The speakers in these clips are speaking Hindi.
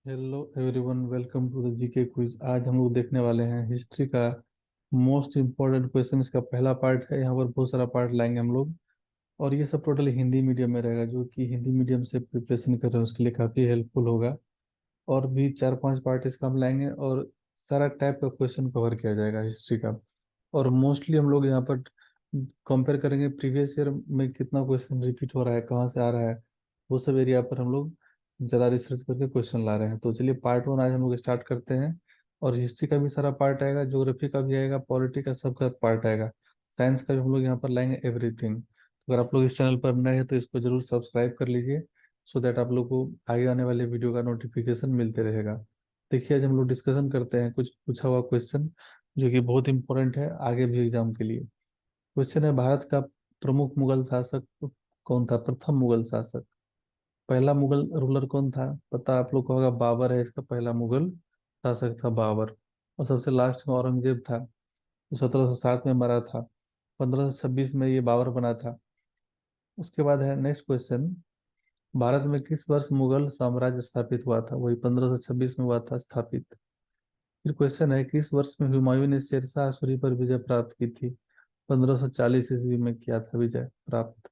Hello everyone, welcome to the GK quiz. आज हम लोग देखने वाले हैं हिस्ट्री का मोस्ट इम्पोर्टेंट क्वेश्चन। इसका पहला पार्ट है। यहाँ पर बहुत सारा पार्ट लाएंगे हम लोग, और ये सब टोटल हिंदी मीडियम में रहेगा। जो कि हिंदी मीडियम से प्रिपरेशन कर रहे हैं उसके लिए काफ़ी हेल्पफुल होगा। और भी चार पांच पार्ट इसका हम लाएंगे, और सारा टाइप का क्वेश्चन कवर किया जाएगा हिस्ट्री का। और मोस्टली हम लोग यहाँ पर कंपेयर करेंगे प्रीवियस ईयर में कितना क्वेश्चन रिपीट हो रहा है, कहाँ से आ रहा है। वो सब एरिया पर हम लोग ज़्यादा रिसर्च करके क्वेश्चन ला रहे हैं। तो चलिए पार्ट वन आज हम लोग स्टार्ट करते हैं। और हिस्ट्री का भी सारा पार्ट आएगा, ज्योग्राफी का भी आएगा, पॉलिटी का सबका पार्ट आएगा। साइंस का भी हम लोग यहाँ पर लाएंगे एवरीथिंग। अगर आप लोग इस चैनल पर नए हैं तो इसको जरूर सब्सक्राइब कर लीजिए, सो दैट आप लोग को आगे आने वाले वीडियो का नोटिफिकेशन मिलते रहेगा। देखिए, आज हम लोग डिस्कशन करते हैं कुछ पूछा हुआ क्वेश्चन जो कि बहुत इंपॉर्टेंट है आगे भी एग्जाम के लिए। क्वेश्चन है, भारत का प्रमुख मुगल शासक कौन था? प्रथम मुगल शासक, पहला मुगल रूलर कौन था? पता आप लोग को होगा, बाबर है इसका पहला मुगल शासक था, बाबर। और सबसे लास्ट में औरंगजेब था, जो 1707 में मरा था। 1526 में ये बाबर बना था। उसके बाद है नेक्स्ट क्वेश्चन, भारत में किस वर्ष मुगल साम्राज्य स्थापित हुआ था? वही 1526 में हुआ था स्थापित। फिर क्वेश्चन है, किस वर्ष में हुमायूं ने शेरशाह सूरी पर विजय प्राप्त की थी? 1540 ईस्वी में किया था विजय प्राप्त।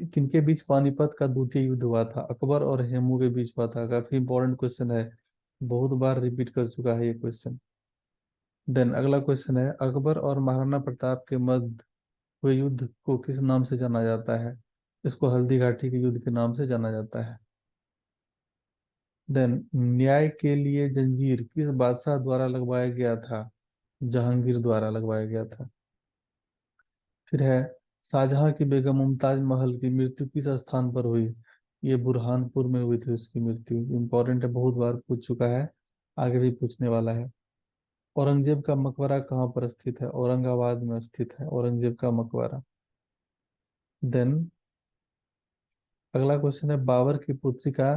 किनके बीच पानीपत का द्वितीय युद्ध हुआ था? अकबर और हेमू के बीच हुआ था। काफी इंपॉर्टेंट क्वेश्चन है, बहुत बार रिपीट कर चुका है ये क्वेश्चन। देन अगला क्वेश्चन है, अकबर और महाराणा प्रताप के मध्य हुए युद्ध को किस नाम से जाना जाता है? इसको हल्दी घाटी के युद्ध के नाम से जाना जाता है। देन, न्याय के लिए जंजीर किस बादशाह द्वारा लगवाया गया था? जहांगीर द्वारा लगवाया गया था। फिर है, शाहजहां की बेगम मुमताज महल की मृत्यु किस स्थान पर हुई? ये बुरहानपुर में हुई थी उसकी मृत्यु। इंपॉर्टेंट है, बहुत बार पूछ चुका है, आगे भी पूछने वाला है। औरंगजेब का मकबरा कहाँ पर स्थित है? औरंगाबाद में स्थित है औरंगजेब का मकबरा। देन अगला क्वेश्चन है, बाबर की पुत्री का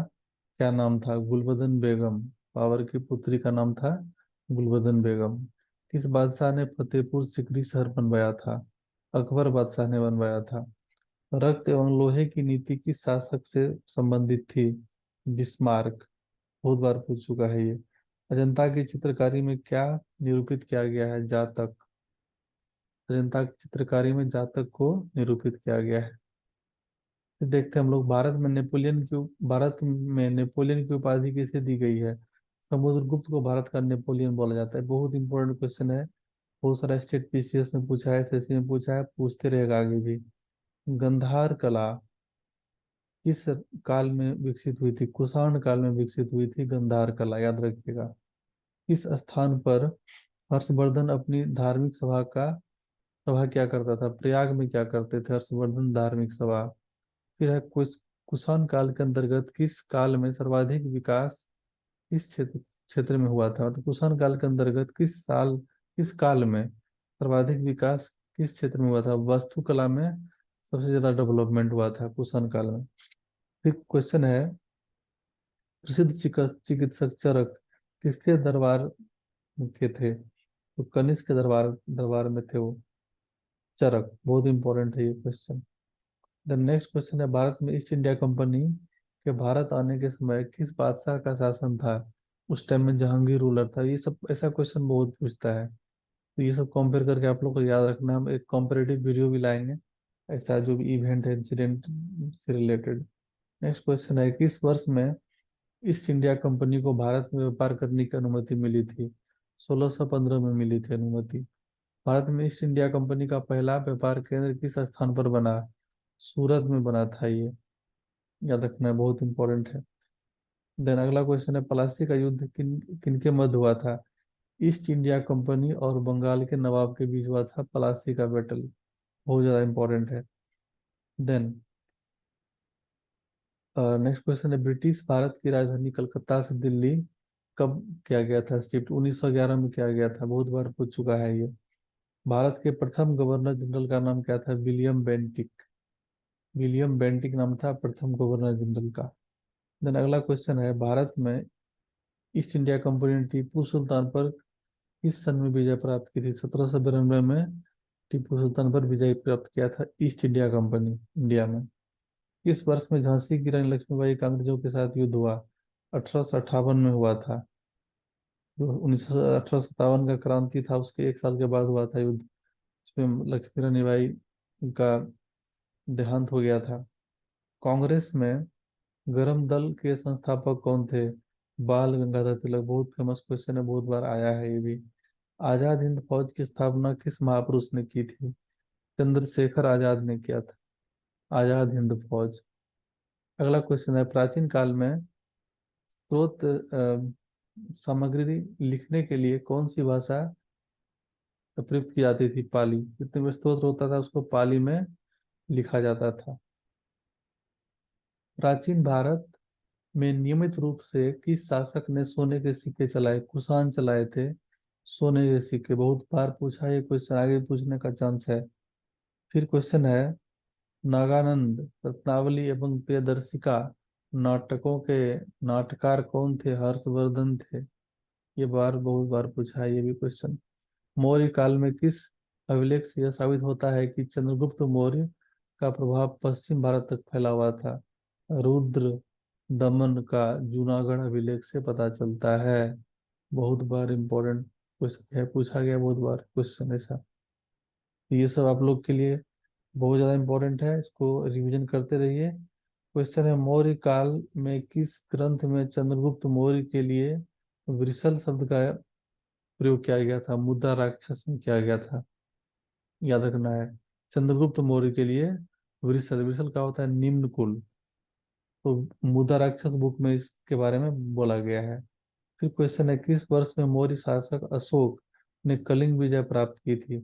क्या नाम था? गुलबदन बेगम। बाबर की पुत्री का नाम था गुलबदन बेगम। किस बादशाह ने फतेहपुर सिकरी शहर बनवाया था? अकबर बादशाह ने बनवाया था। रक्त एवं लोहे की नीति किस शासक से संबंधित थी? बिस्मार्क। बहुत बार पूछ चुका है ये। अजंता की चित्रकारी में क्या निरूपित किया गया है? जातक। अजंता की चित्रकारी में जातक को निरूपित किया गया है। फिर देखते हैं हम लोग, भारत में नेपोलियन की उपाधि किसे दी गई है? समुद्रगुप्त को भारत का नेपोलियन बोला जाता है। बहुत इंपॉर्टेंट क्वेश्चन है, बहुत सारा स्टेट पीसीएस में पूछा है, एसएससी में पूछा है, पूछते रहेगा आगे भी। गंधार कला किस काल में विकसित हुई थी? कुषाण काल में विकसित हुई थी गंधार कला, याद रखिएगा। किस स्थान पर हर्षवर्धन अपनी धार्मिक सभा क्या करता था? प्रयाग में क्या करते थे हर्षवर्धन? धार्मिक सभा। फिर है, कुषाण काल के अंतर्गत किस काल में सर्वाधिक विकास किस क्षेत्र में हुआ था? तो कुषाण काल के अंतर्गत किस काल में सर्वाधिक विकास किस क्षेत्र में हुआ था? वास्तुकला में सबसे ज्यादा डेवलपमेंट हुआ था कुषाण काल में। फिर क्वेश्चन है, प्रसिद्ध चिकित्सक चरक किसके दरबार के थे? तो कनिष्क के दरबार दरबार में थे वो, चरक। बहुत इंपॉर्टेंट है ये क्वेश्चन। द नेक्स्ट क्वेश्चन है, भारत में ईस्ट इंडिया कंपनी के भारत आने के समय किस बादशाह का शासन था? उस टाइम में जहांगीर रूलर था। ये सब ऐसा क्वेश्चन बहुत पूछता है, तो ये सब कंपेयर करके आप लोग को याद रखना। हम एक कंपेरेटिव वीडियो भी लाएंगे, ऐसा जो भी इवेंट है इंसिडेंट से रिलेटेड। नेक्स्ट क्वेश्चन है, किस वर्ष में ईस्ट इंडिया कंपनी को भारत में व्यापार करने की अनुमति मिली थी? 1615 में मिली थी अनुमति। भारत में ईस्ट इंडिया कंपनी का पहला व्यापार केंद्र किस स्थान पर बना? सूरत में बना था ये, याद रखना है, बहुत इंपॉर्टेंट है। देन अगला क्वेश्चन है, प्लासी का युद्ध किन किनके मध्य हुआ था? ईस्ट इंडिया कंपनी और बंगाल के नवाब के बीच हुआ था प्लासी का बैटल। बहुत ज्यादा इंपॉर्टेंट है। देन नेक्स्ट क्वेश्चन है, ब्रिटिश भारत की राजधानी कलकत्ता से दिल्ली कब किया गया था शिफ्ट? 1911 में किया गया था। बहुत बार पूछ चुका है ये। भारत के प्रथम गवर्नर जनरल का नाम क्या था? William Bentinck. विलियम बेंटिक नाम था प्रथम गवर्नर जनरल का। देन अगला क्वेश्चन है, भारत में ईस्ट इंडिया कंपनी ने टीपू सुल्तान पर किस सन में विजय प्राप्त की थी? 1792 में टीपू सुल्तान पर विजय प्राप्त किया था ईस्ट इंडिया कंपनी इंडिया में। किस वर्ष में झांसी की रानी लक्ष्मीबाई का अंग्रेजों के साथ युद्ध हुआ? 1858 में हुआ था। जो 1857 का क्रांति था उसके एक साल के बाद हुआ था युद्ध, जिसमें लक्ष्मी रानी बाई का देहांत हो गया था। कांग्रेस में गरम दल के संस्थापक कौन थे? बाल गंगाधर तिलक। बहुत फेमस क्वेश्चन है, बहुत बार आया है ये भी। आजाद हिंद फौज की स्थापना किस महापुरुष ने की थी? चंद्रशेखर आजाद ने किया था आजाद हिंद फौज। अगला क्वेश्चन है, प्राचीन काल में स्रोत सामग्री लिखने के लिए कौन सी भाषा प्रयुक्त की जाती थी? पाली। जितने भी स्त्रोत होता था उसको पाली में लिखा जाता था। प्राचीन भारत में नियमित रूप से किस शासक ने सोने के सिक्के चलाए? कुषाण चलाए थे सोने के सिक्के। बहुत बार पूछा ये क्वेश्चन, आगे पूछने का चांस है। फिर क्वेश्चन है, नागानंद, रत्नावली एवं प्रियदर्शिका नाटकों के नाटकार कौन थे? हर्षवर्धन थे। ये बार बहुत बार पूछा है ये भी क्वेश्चन। मौर्य काल में किस अभिलेख से यह साबित होता है कि चंद्रगुप्त मौर्य का प्रभाव पश्चिम भारत तक फैला हुआ था? रुद्र दमन का जूनागढ़ अभिलेख से पता चलता है। बहुत बार इंपॉर्टेंट क्वेश्चन है, पूछा गया बहुत बार क्वेश्चन ऐसा। तो ये सब आप लोग के लिए बहुत ज्यादा इंपॉर्टेंट है, इसको रिवीजन करते रहिए। क्वेश्चन है, मौर्य काल में किस ग्रंथ में चंद्रगुप्त मौर्य के लिए वृषल शब्द का प्रयोग किया गया था? मुद्रा राक्षस में किया गया था, याद रखना है। चंद्रगुप्त मौर्य के लिए वृषल, वृषल का होता है निम्न कुल। तो मुद्रा राक्षस बुक में इसके बारे में बोला गया है। फिर क्वेश्चन है, किस वर्ष में मौर्य शासक अशोक ने कलिंग विजय प्राप्त की थी?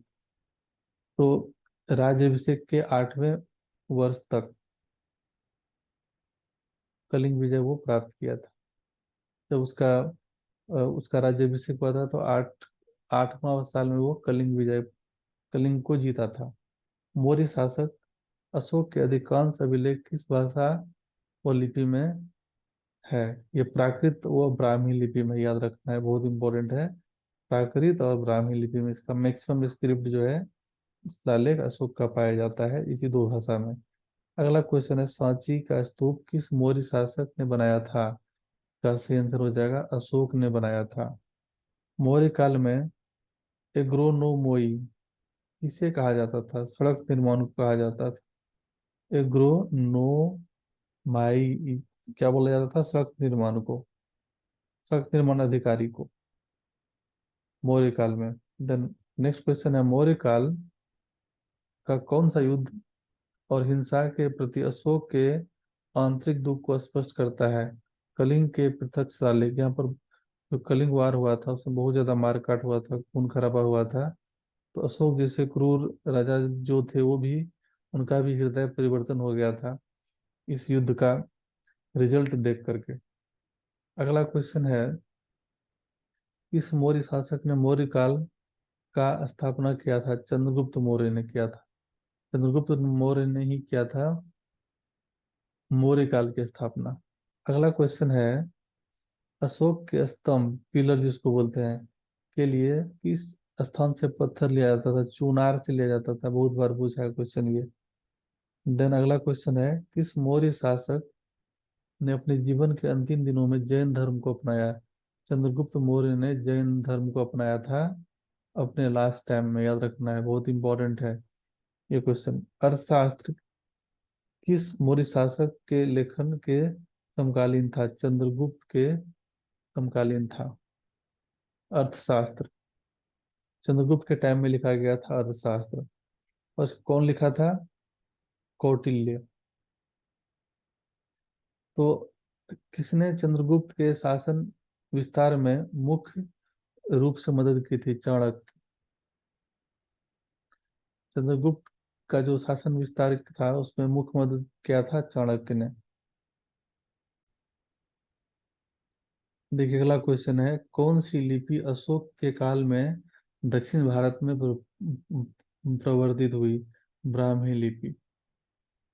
तो राज्याभिषेक के 8वें वर्ष तक कलिंग विजय वो प्राप्त किया था। जब उसका राज्याभिषेक हुआ था तो 8वां साल में वो कलिंग को जीता था। मौर्य शासक अशोक के अधिकांश अभिलेख किस भाषा व लिपि में है? ये प्राकृत व ब्राह्मी लिपि में, याद रखना है, बहुत इंपॉर्टेंट है। प्राकृत और ब्राह्मी लिपि में इसका मैक्सिमम स्क्रिप्ट जो है शिलालेख अशोक का पाया जाता है इसी दो भाषा में। अगला क्वेश्चन है, सांची का स्तूप किस मौर्य शासक ने बनाया था? का सही आंसर हो जाएगा अशोक ने बनाया था। मौर्य काल में एग्रोनोमोई किसे कहा जाता था? सड़क निर्माण को कहा जाता था एग्रोनोमाई। क्या बोला जाता था? सड़क निर्माण को, सड़क निर्माण अधिकारी को, मौर्य काल में। देन नेक्स्ट क्वेश्चन है, मौर्य काल का कौन सा युद्ध और हिंसा के प्रति अशोक के आंतरिक दुख को स्पष्ट करता है? कलिंग के पृथक शिलालेख। यहाँ पर जो कलिंग वार हुआ था उसमें बहुत ज्यादा मारकाट हुआ था, खून खराबा हुआ था। तो अशोक जैसे क्रूर राजा जो थे वो भी, उनका भी हृदय परिवर्तन हो गया था इस युद्ध का रिजल्ट देख करके। अगला क्वेश्चन है, किस मौर्य शासक ने मौर्य काल का स्थापना किया था? चंद्रगुप्त मौर्य ने किया था। चंद्रगुप्त मौर्य ने ही किया था मौर्य काल की स्थापना। अगला क्वेश्चन है, अशोक के स्तंभ, पिलर जिसको बोलते हैं, के लिए किस स्थान से पत्थर लिया जाता था? चुनार से लिया जाता था। बहुत बार पूछा है क्वेश्चन ये। देन अगला क्वेश्चन है, किस मौर्य शासक ने अपने जीवन के अंतिम दिनों में जैन धर्म को अपनाया? चंद्रगुप्त मौर्य ने जैन धर्म को अपनाया था अपने लास्ट टाइम में, याद रखना है, बहुत इंपॉर्टेंट है ये क्वेश्चन। अर्थशास्त्र किस मौर्य शासक के लेखन के समकालीन था? चंद्रगुप्त के समकालीन था। अर्थशास्त्र चंद्रगुप्त के टाइम में लिखा गया था अर्थशास्त्र। और कौन लिखा था? कौटिल्य। तो किसने चंद्रगुप्त के शासन विस्तार में मुख्य रूप से मदद की थी? चाणक्य। चंद्रगुप्त का जो शासन विस्तार था उसमें मुख्य मदद किया था चाणक्य ने। देखिए अगला क्वेश्चन है, कौन सी लिपि अशोक के काल में दक्षिण भारत में प्रवर्तित हुई? ब्राह्मी लिपि।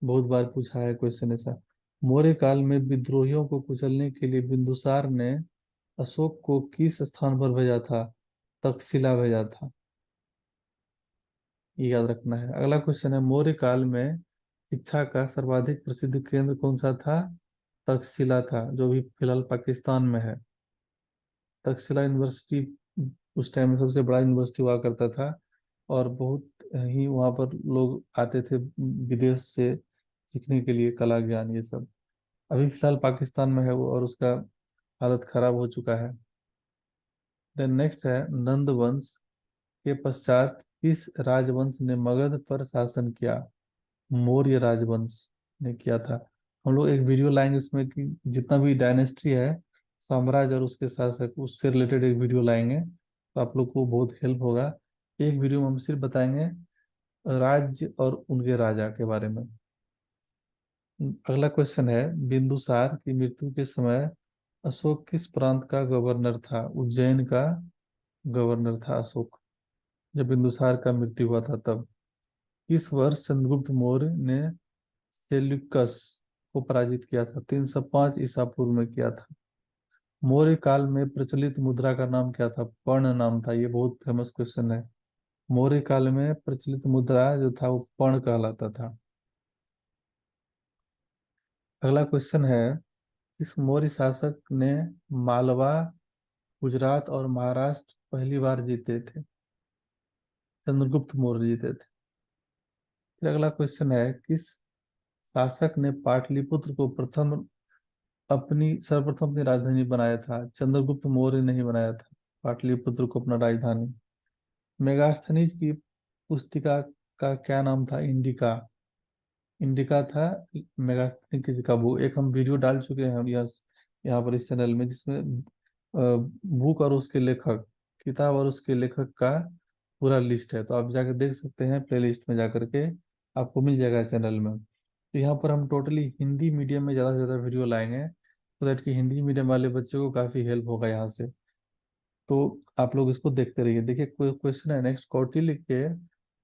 बहुत बार पूछा है क्वेश्चन ऐसा। मौर्य काल में विद्रोहियों को कुचलने के लिए बिंदुसार ने अशोक को किस स्थान पर भेजा था? तक्षशिला भेजा था, ये याद रखना है। अगला क्वेश्चन है, मौर्य काल में शिक्षा का सर्वाधिक प्रसिद्ध केंद्र कौन सा था? तक्षशिला था, जो भी फिलहाल पाकिस्तान में है। तक्षशिला यूनिवर्सिटी उस टाइम में सबसे बड़ा यूनिवर्सिटी हुआ करता था, और बहुत ही वहाँ पर लोग आते थे विदेश से सीखने के लिए कला ज्ञान ये सब। अभी फिलहाल पाकिस्तान में है वो, और उसका हालत खराब हो चुका है। देन नेक्स्ट है, नंद वंश के पश्चात किस राजवंश ने मगध पर शासन किया? मौर्य राजवंश ने किया था। हम लोग एक वीडियो लाएंगे उसमें कि जितना भी डायनेस्टी है, साम्राज्य और उसके शासक, उससे रिलेटेड एक वीडियो लाएंगे, तो आप लोग को बहुत हेल्प होगा। एक वीडियो में हम सिर्फ बताएंगे राज्य और उनके राजा के बारे में। अगला क्वेश्चन है, बिंदुसार की मृत्यु के समय अशोक किस प्रांत का गवर्नर था? उज्जैन का गवर्नर था अशोक, जब बिंदुसार का मृत्यु हुआ था तब। किस वर्ष चंद्रगुप्त मौर्य ने सेल्यूकस को पराजित किया था? 305 ईसा पूर्व में किया था। मौर्य काल में प्रचलित मुद्रा का नाम क्या था? पर्ण नाम था। ये बहुत फेमस क्वेश्चन है। मौर्य काल में प्रचलित मुद्रा जो था वो पर्ण कहलाता था। अगला क्वेश्चन है, इस मौर्य शासक ने मालवा, गुजरात और महाराष्ट्र पहली बार जीते थे? चंद्रगुप्त मौर्य जीते थे। फिर अगला क्वेश्चन है, किस शासक ने पाटलिपुत्र को सर्वप्रथम अपनी राजधानी बनाया था? चंद्रगुप्त मौर्य ने ही बनाया था पाटलिपुत्र को अपना राजधानी। मेगास्थनीज की पुस्तिका का क्या नाम था? इंडिका। इंडिका था मेगास्थनीज का बुक। एक हम वीडियो डाल चुके हैं हम यहाँ पर इस चैनल में, जिसमें बुक और उसके लेखक, किताब और उसके लेखक का पूरा लिस्ट है, तो आप जाकर देख सकते हैं प्लेलिस्ट में जाकर के, आपको मिल जाएगा चैनल में। तो यहाँ पर हम टोटली हिंदी मीडियम में ज़्यादा से ज़्यादा वीडियो लाएंगे, तो दैट कि हिंदी मीडियम वाले बच्चों को काफ़ी हेल्प होगा यहाँ से। तो आप लोग इसको देखते रहिए। देखिए कोई क्वेश्चन है नेक्स्ट, कौटिल्य के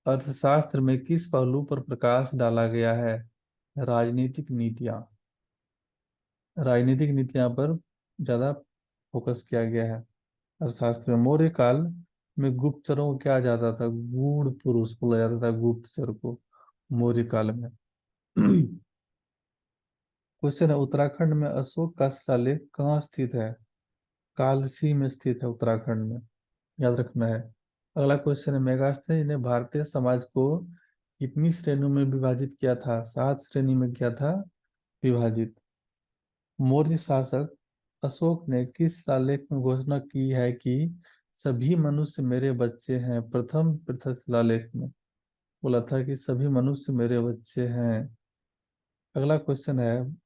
अर्थशास्त्र में किस पहलू पर प्रकाश डाला गया है? राजनीतिक नीतियाँ। राजनीतिक नीतियाँ पर ज्यादा फोकस किया गया है अर्थशास्त्र में। मौर्य काल में गुप्तचरों को क्या जाता था? गूढ़ पुरुष बोला जाता था गुप्तचर को मौर्य काल में। क्वेश्चन है, उत्तराखंड में अशोक का शिलालेख कहाँ स्थित है? कालसी में स्थित है उत्तराखंड में, याद रखना है। अगला क्वेश्चन है, मेगास्थनी ने भारतीय समाज को कितनी श्रेणियों में विभाजित किया था? 7 श्रेणी में किया था विभाजित। मौर्य शासक अशोक ने किस शिलालेख में घोषणा की है कि सभी मनुष्य मेरे बच्चे हैं? प्रथम पृथक शिलालेख में बोला था कि सभी मनुष्य मेरे बच्चे हैं। अगला क्वेश्चन है,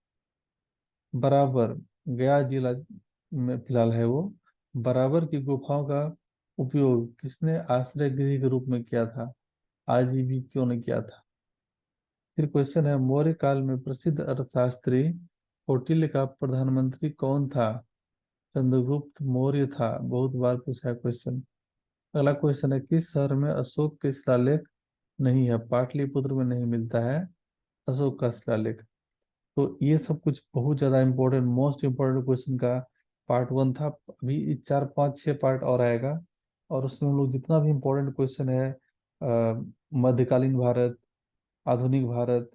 बराबर, गया जिला में फिलहाल है वो, बराबर की गुफाओं का उपयोग किसने आश्रय गृह के रूप में किया था? आजीवी क्यों ने किया था? फिर क्वेश्चन है, मौर्य काल में प्रसिद्ध अर्थशास्त्री कौटिल्य का प्रधानमंत्री कौन था? चंद्रगुप्त मौर्य था। बहुत बार पूछा है क्वेश्चन। अगला क्वेश्चन है, किस शहर में अशोक के शिलालेख नहीं है? पाटलिपुत्र में नहीं मिलता है अशोक का शिलालेख। तो ये सब कुछ बहुत ज्यादा इंपॉर्टेंट, मोस्ट इंपॉर्टेंट क्वेश्चन का पार्ट 1 था। अभी 4 5 6 पार्ट और आएगा, और उसमें हम लोग जितना भी इंपॉर्टेंट क्वेश्चन है मध्यकालीन भारत, आधुनिक भारत,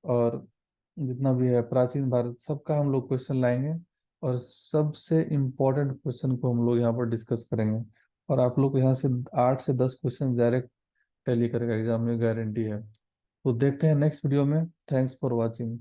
और जितना भी है प्राचीन भारत, सबका हम लोग क्वेश्चन लाएंगे, और सबसे इम्पोर्टेंट क्वेश्चन को हम लोग यहाँ पर डिस्कस करेंगे। और आप लोग को यहाँ से 8 से 10 क्वेश्चन डायरेक्ट टैली करेगा एग्जाम में, गारंटी है। तो देखते हैं नेक्स्ट वीडियो में। Thanks for watching.